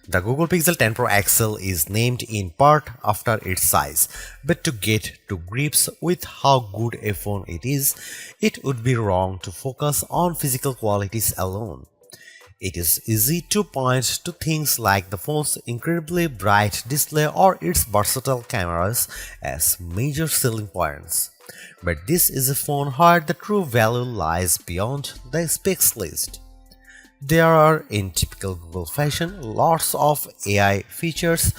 The Google Pixel 10 Pro XL is named in part after its size, but to get to grips with how good a phone it is, it would be wrong to focus on physical qualities alone. It is easy to point to things like the phone's incredibly bright display or its versatile cameras as major selling points. But this is a phone where the true value lies beyond the specs list. There are, in typical Google fashion, lots of AI features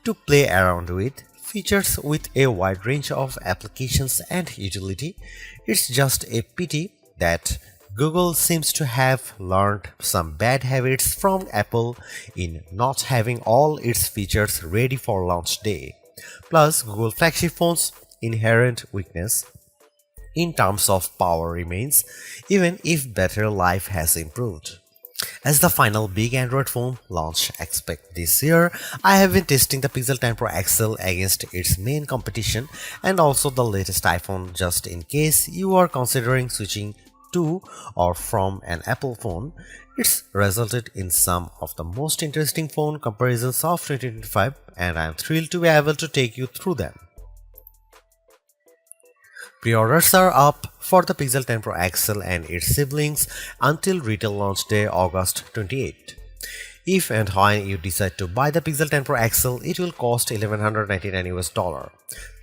to play around with, features with a wide range of applications and utility. It's just a pity that Google seems to have learned some bad habits from Apple in not having all its features ready for launch day. Plus, Google flagship phones' inherent weakness in terms of power remains, even if battery life has improved. As the final big Android phone launch expect this year, I have been testing the Pixel 10 Pro XL against its main competition and also the latest iPhone just in case you are considering switching to or from an Apple phone. It's resulted in some of the most interesting phone comparisons of 2025 and I am thrilled to be able to take you through them. Pre-orders are up for the Pixel 10 Pro XL and its siblings until retail launch day August 28. If and when you decide to buy the Pixel 10 Pro XL, it will cost $1,199.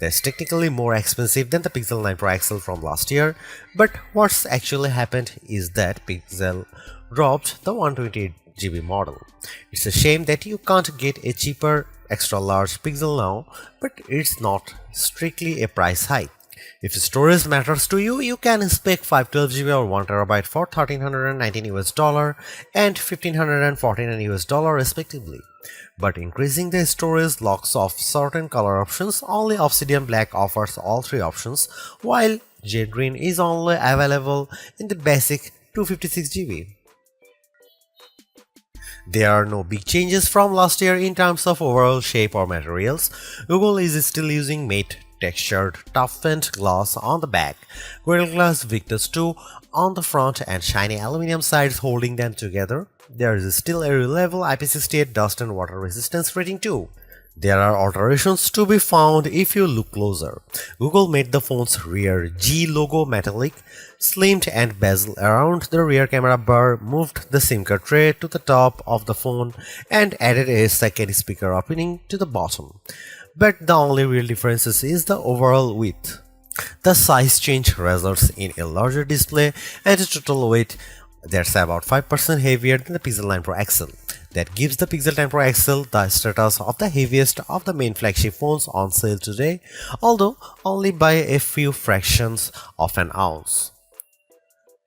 That's technically more expensive than the Pixel 9 Pro XL from last year, but what's actually happened is that Pixel dropped the 128GB model. It's a shame that you can't get a cheaper extra large Pixel now, but it's not strictly a price hike. If storage matters to you, you can spec 512GB or 1TB for $1,319 and $1,549 respectively. But increasing the storage locks off certain color options. Only Obsidian Black offers all three options, while Jade Green is only available in the basic 256GB. There are no big changes from last year in terms of overall shape or materials. Google is still using matte textured toughened glass on the back, Gorilla Glass Victus 2 on the front and shiny aluminum sides holding them together. There is still a reliable IP68 dust and water resistance rating too. There are alterations to be found if you look closer. Google made the phone's rear G logo metallic, slimmed and bezel around the rear camera bar, moved the SIM card tray to the top of the phone and added a second speaker opening to the bottom. But the only real difference is the overall width. The size change results in a larger display and a total weight that's about 5% heavier than the Pixel 9 Pro XL. That gives the Pixel 10 Pro XL the status of the heaviest of the main flagship phones on sale today, although only by a few fractions of an ounce.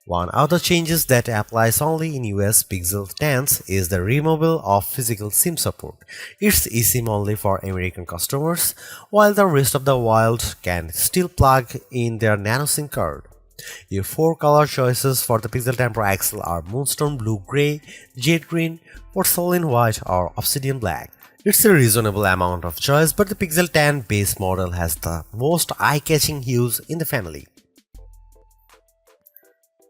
One other changes that applies only in US Pixel 10s is the removal of physical SIM support. It's eSIM only for American customers, while the rest of the world can still plug in their nano SIM card. Your four color choices for the Pixel 10 Pro XL are Moonstone Blue Gray, Jade Green, Porcelain White or Obsidian Black. It's a reasonable amount of choice, but the Pixel 10 base model has the most eye-catching hues in the family.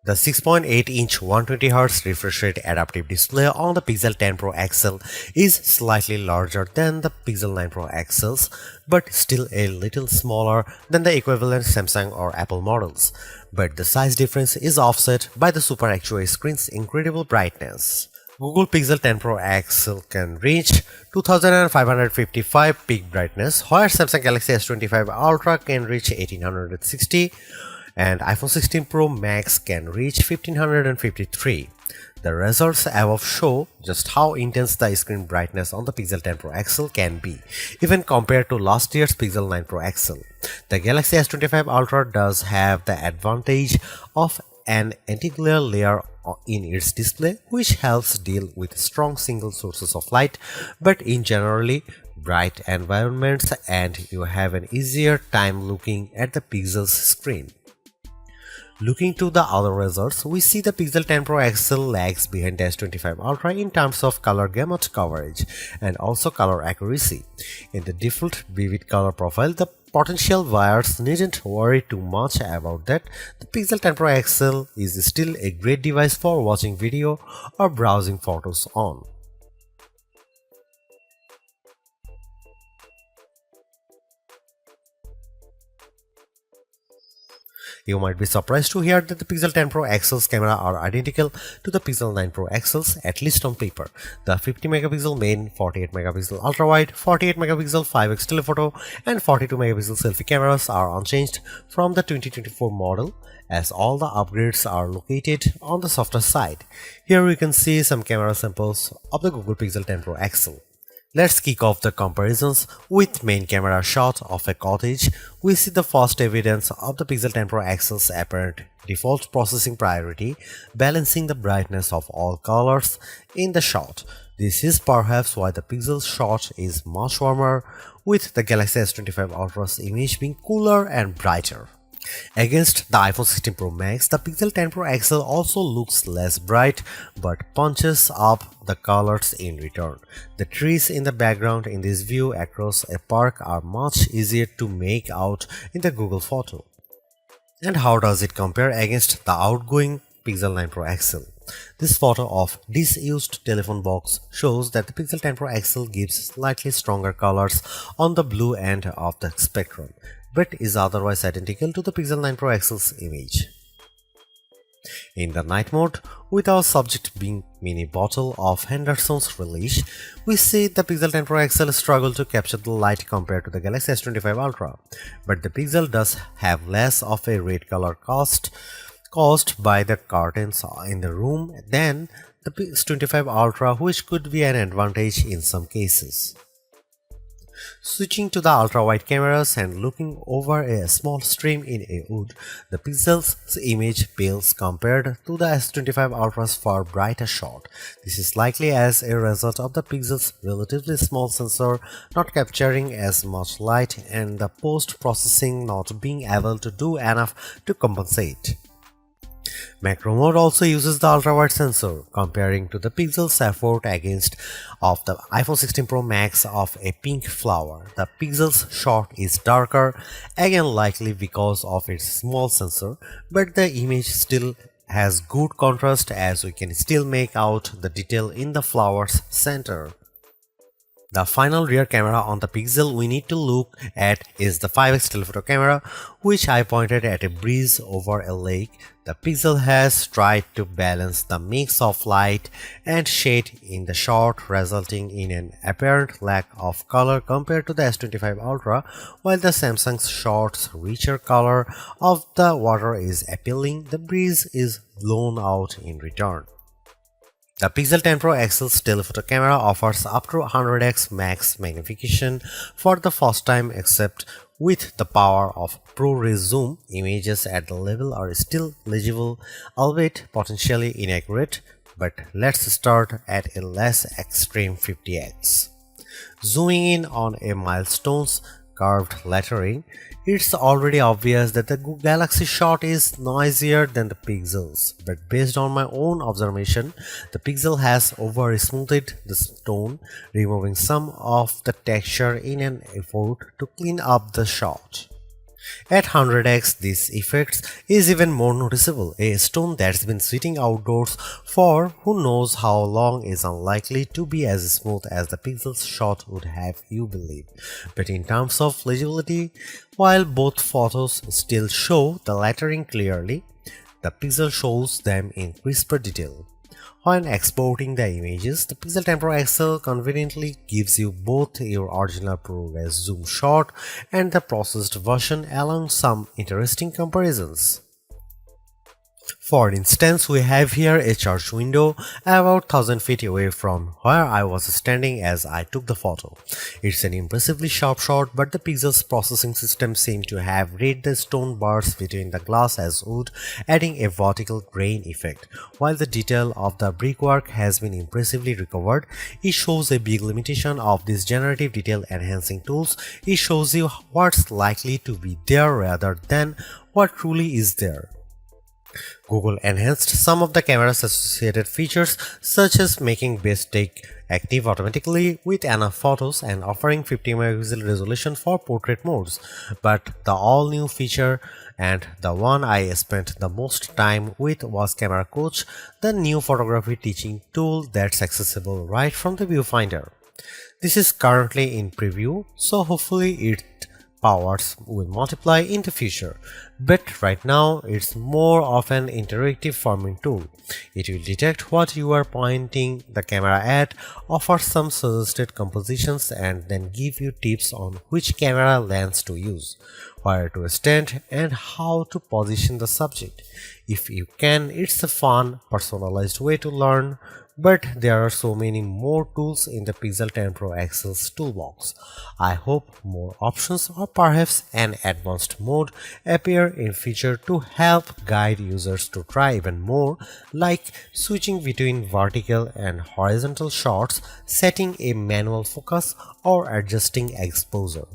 The 6.8-inch 120Hz refresh rate adaptive display on the Pixel 10 Pro XL is slightly larger than the Pixel 9 Pro XLs, but still a little smaller than the equivalent Samsung or Apple models. But the size difference is offset by the Super Actua screen's incredible brightness. Google Pixel 10 Pro XL can reach 2555 peak brightness, while Samsung Galaxy S25 Ultra can reach 1860. And iPhone 16 Pro Max can reach 1553. The results above show just how intense the screen brightness on the Pixel 10 Pro XL can be, even compared to last year's Pixel 9 Pro XL. The Galaxy S25 Ultra does have the advantage of an anti-glare layer in its display, which helps deal with strong single sources of light, but in generally bright environments, and you have an easier time looking at the Pixel's screen. Looking to the other results, we see the Pixel 10 Pro XL lags behind the S25 Ultra in terms of color gamut coverage and also color accuracy. In the default vivid color profile, the potential buyers needn't worry too much about that. The Pixel 10 Pro XL is still a great device for watching video or browsing photos on. You might be surprised to hear that the Pixel 10 Pro XL's camera are identical to the Pixel 9 Pro XL's, at least on paper. The 50 megapixel main, 48 megapixel ultra-wide, 48 megapixel 5x telephoto and 42 megapixel selfie cameras are unchanged from the 2024 model, as all the upgrades are located on the softer side. Here we can see some camera samples of the Google Pixel 10 Pro XL. Let's kick off the comparisons with main camera shot of a cottage. We see the first evidence of the Pixel 10 Pro XL's apparent default processing priority, balancing the brightness of all colors in the shot. This is perhaps why the Pixel shot is much warmer, with the Galaxy S25 Ultra's image being cooler and brighter. Against the iPhone 16 Pro Max, the Pixel 10 Pro XL also looks less bright but punches up the colors in return. The trees in the background in this view across a park are much easier to make out in the Google photo. And how does it compare against the outgoing Pixel 9 Pro XL? This photo of disused telephone box shows that the Pixel 10 Pro XL gives slightly stronger colors on the blue end of the spectrum, but is otherwise identical to the Pixel 9 Pro XL's image. In the night mode, with our subject being mini bottle of Henderson's relish, we see the Pixel 10 Pro XL struggle to capture the light compared to the Galaxy S25 Ultra, but the Pixel does have less of a red color caused by the curtains in the room than the S25 Ultra, which could be an advantage in some cases. Switching to the ultra-wide cameras and looking over a small stream in a wood, the Pixel's image pales compared to the S25 Ultra's far brighter shot. This is likely as a result of the Pixel's relatively small sensor not capturing as much light and the post-processing not being able to do enough to compensate. Macro mode also uses the ultra-wide sensor, comparing to the Pixel's effort against of the iPhone 16 Pro Max of a pink flower. The Pixel's shot is darker, again likely because of its small sensor, but the image still has good contrast as we can still make out the detail in the flower's center. The final rear camera on the Pixel we need to look at is the 5x telephoto camera, which I pointed at a breeze over a lake. The Pixel has tried to balance the mix of light and shade in the shot, resulting in an apparent lack of color compared to the S25 Ultra, while the Samsung's shot's richer color of the water is appealing. The breeze is blown out in return. The Pixel 10 Pro XL's telephoto camera offers up to 100x max magnification for the first time, except with the power of ProRes zoom. Images at the level are still legible, albeit potentially inaccurate, but let's start at a less extreme 50x. Zooming in on a milestone's curved lettering, it's already obvious that the Galaxy shot is noisier than the Pixel's, but based on my own observation, the Pixel has over-smoothed the stone, removing some of the texture in an effort to clean up the shot. At 100x, this effect is even more noticeable. A stone that's been sitting outdoors for who knows how long is unlikely to be as smooth as the Pixel's shot would have you believe. But in terms of legibility, while both photos still show the lettering clearly, the Pixel shows them in crisper detail. When exporting the images, the Pixel 10 Pro XL conveniently gives you both your original ProRes zoom shot and the processed version, along some interesting comparisons. For instance, we have here a church window about 1000 feet away from where I was standing as I took the photo. It's an impressively sharp shot, but the Pixel's processing system seemed to have read the stone bars between the glass as wood, adding a vertical grain effect. While the detail of the brickwork has been impressively recovered, it shows a big limitation of these generative detail enhancing tools. It shows you what's likely to be there rather than what truly is there. Google enhanced some of the camera's associated features, such as making best take active automatically with enough photos and offering 50 megapixel resolution for portrait modes. But the all-new feature, and the one I spent the most time with, was Camera Coach, the new photography teaching tool that's accessible right from the viewfinder. This is currently in preview, so hopefully it powers will multiply in the future, but right now it's more of an interactive forming tool. It will detect what you are pointing the camera at, offer some suggested compositions, and then give you tips on which camera lens to use, where to stand, and how to position the subject. If you can, it's a fun, personalized way to learn, but there are so many more tools in the Pixel 10 Pro XL's toolbox. I hope more options or perhaps an advanced mode appear in future to help guide users to try even more, like switching between vertical and horizontal shots, setting a manual focus, or adjusting exposure.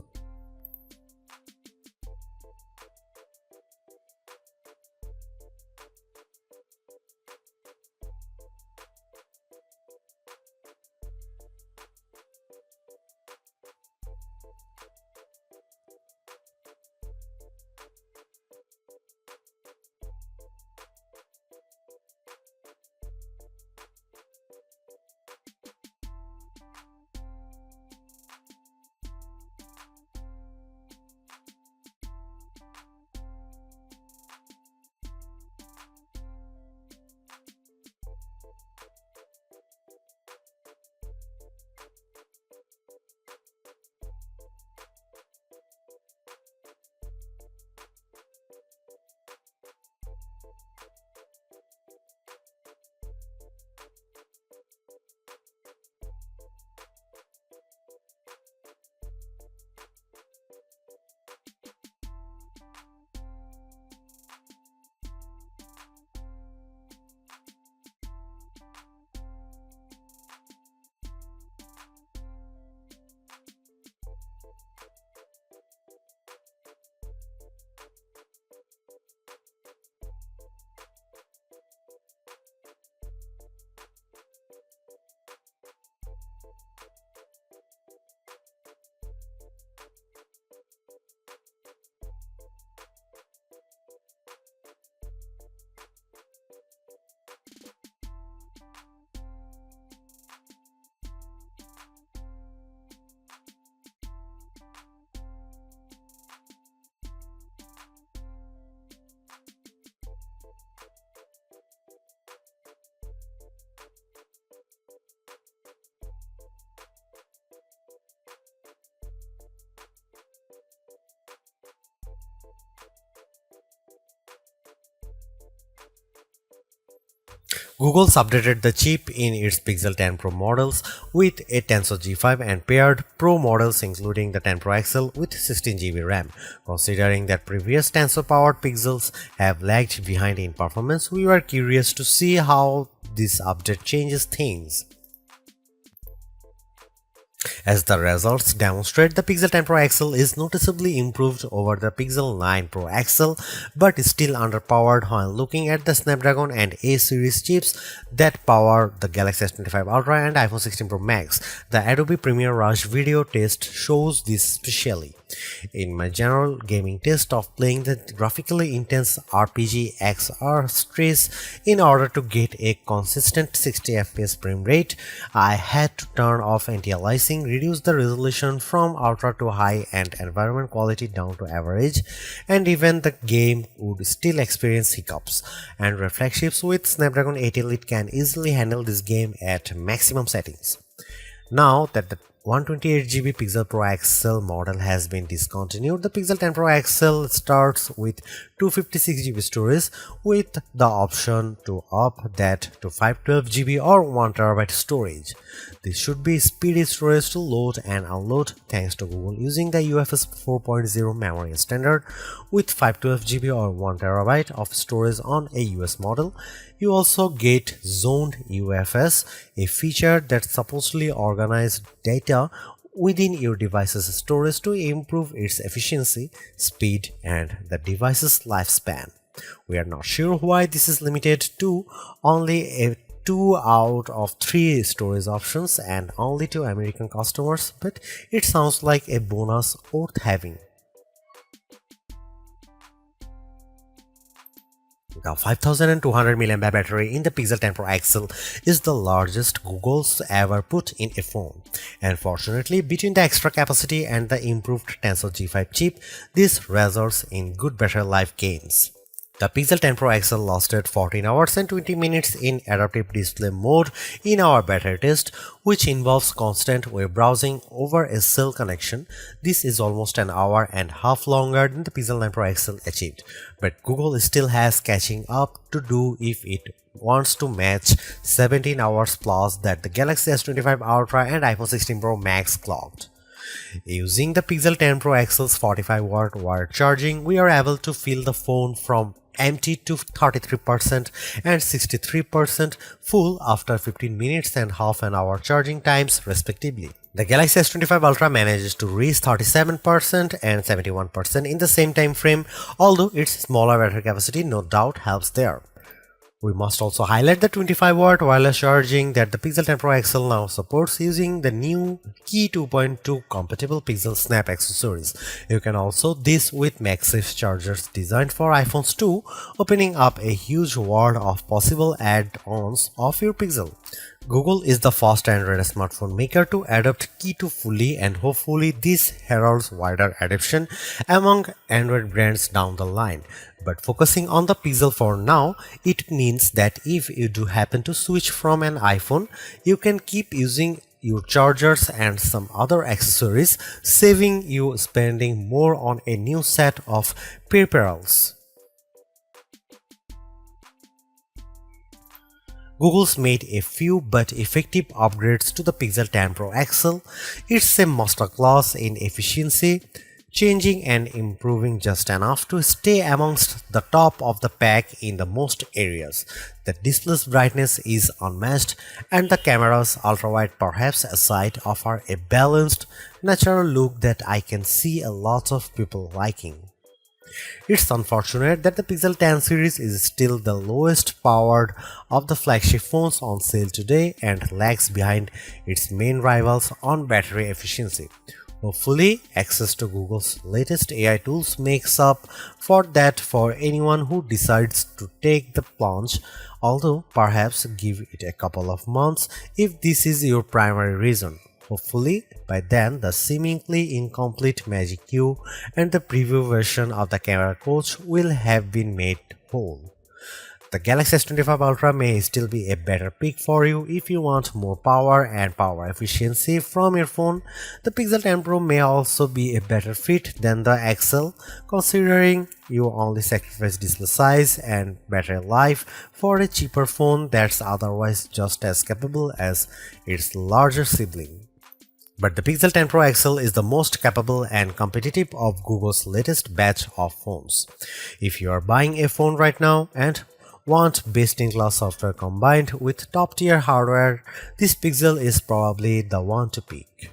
Google's updated the chip in its Pixel 10 Pro models with a Tensor G5 and paired Pro models including the 10 Pro XL with 16GB RAM. Considering that previous Tensor-powered Pixels have lagged behind in performance, we were curious to see how this update changes things. As the results demonstrate, the Pixel 10 Pro XL is noticeably improved over the Pixel 9 Pro XL, but is still underpowered when looking at the Snapdragon and A series chips that power the Galaxy S25 Ultra and iPhone 16 Pro Max. The Adobe Premiere Rush video test shows this specially. In my general gaming test of playing the graphically intense RPG XR Stress in order to get a consistent 60 FPS frame rate, I had to turn off anti-aliasing, reduce the resolution from ultra to high and environment quality down to average, and even the game would still experience hiccups. And reflections with Snapdragon 8 Elite can easily handle this game at maximum settings. Now that the 128GB Pixel Pro XL model has been discontinued, the Pixel 10 Pro XL starts with 256GB storage with the option to up that to 512GB or 1TB storage. This should be speedy storage to load and unload thanks to Google using the UFS 4.0 memory standard with 512GB or 1TB of storage on a US model. You also get zoned UFS, a feature that supposedly organizes data within your device's storage to improve its efficiency, speed, and the device's lifespan. We are not sure why this is limited to only a 2 out of 3 storage options and only to American customers, but it sounds like a bonus worth having. The 5200 mAh battery in the Pixel 10 Pro XL is the largest Google's ever put in a phone. And fortunately, between the extra capacity and the improved Tensor G5 chip, this results in good battery life gains. The Pixel 10 Pro XL lasted 14 hours and 20 minutes in adaptive display mode in our beta test, which involves constant web browsing over a cell connection. This is almost an hour and a half longer than the Pixel 9 Pro XL achieved, but Google still has catching up to do if it wants to match 17 hours plus that the Galaxy S25 Ultra and iPhone 16 Pro Max clocked. Using the Pixel 10 Pro XL's 45-watt wired charging, we are able to fill the phone from empty to 33% and 63% full after 15 minutes and half an hour charging times respectively. The Galaxy S25 Ultra manages to reach 37% and 71% in the same time frame, although its smaller battery capacity no doubt helps there. We must also highlight the 25-watt wireless charging that the Pixel 10 Pro XL now supports using the new Key 2.2 compatible Pixel Snap accessories. You can also this with MagSafe chargers designed for iPhones too, opening up a huge world of possible add-ons of your Pixel. Google is the first Android smartphone maker to adopt Key 2 fully, and hopefully this heralds wider adoption among Android brands down the line. But focusing on the Pixel for now, it means that if you do happen to switch from an iPhone, you can keep using your chargers and some other accessories, saving you spending more on a new set of peripherals. Google's made a few but effective upgrades to the Pixel 10 Pro XL. It's a masterclass in efficiency, changing and improving just enough to stay amongst the top of the pack in the most areas. The display's brightness is unmatched, and the camera's ultrawide perhaps aside offer a balanced, natural look that I can see a lot of people liking. It's unfortunate that the Pixel 10 series is still the lowest powered of the flagship phones on sale today and lags behind its main rivals on battery efficiency. Hopefully, access to Google's latest AI tools makes up for that for anyone who decides to take the plunge, although perhaps give it a couple of months if this is your primary reason. Hopefully, by then the seemingly incomplete Magic Q and the preview version of the camera coach will have been made whole. The Galaxy S25 Ultra may still be a better pick for you if you want more power and power efficiency from your phone. The Pixel 10 Pro may also be a better fit than the XL, considering you only sacrifice display size and battery life for a cheaper phone that's otherwise just as capable as its larger sibling. But the Pixel 10 Pro XL is the most capable and competitive of Google's latest batch of phones. If you are buying a phone right now and want best-in-class software combined with top-tier hardware, this Pixel is probably the one to pick.